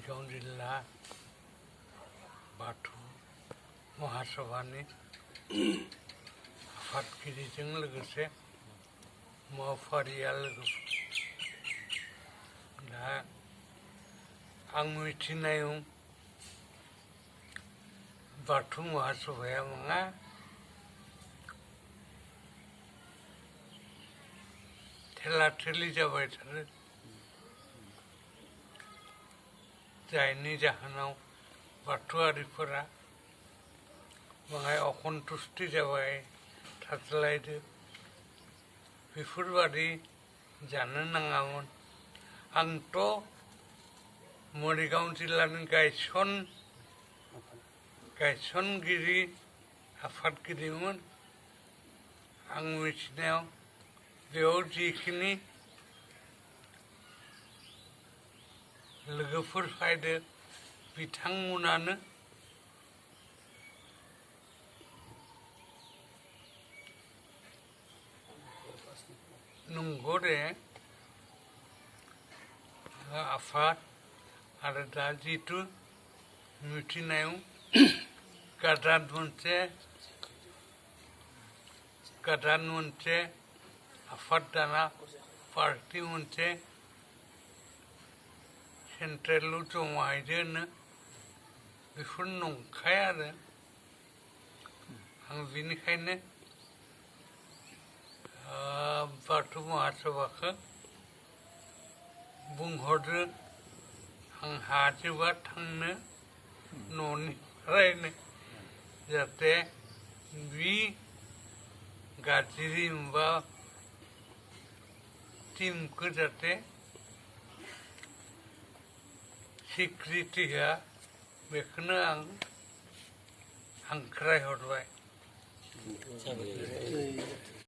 मरिगाव जिल्ला बाथौ महासभानि आफादगिरिजों लोगोसे मावफारिया लोगो दा आं मिथिनायाव बाथौ महासभाया नङा थेला थेलि जाबाय थारो जायनि जाहोनाव बाथौआरिफोरा बाङाय असन्तुष्टि जाबाय थाज्लायदो बेफोरबादि जानो नाङामोन आंथ' मरिगाव जिल्लानि गायसनगिरि आफादगिरिमोन आं मिथिनायाव बेयाव जिखिनि लोगोफोर फैदो बिथांमोनानो नंगौ दे आफाद आरो दा जिथु मिथिनायाव गोदान मोनसे आफाद दाना पार्टि मोनसे सेन्ट्रेलाव जमाहैदो होनो बेफोर नंखाया आरो आं बेनिखायनो बाथौ महासभाखौ बुंहरदो आं हाजोबा थांनो न'निफ्रायनो जाहाथे बि गाज्रि माबा टिमखौ जाहाथे सिक्रिटि होआ बेखौनो आं हांख्रायहरबाय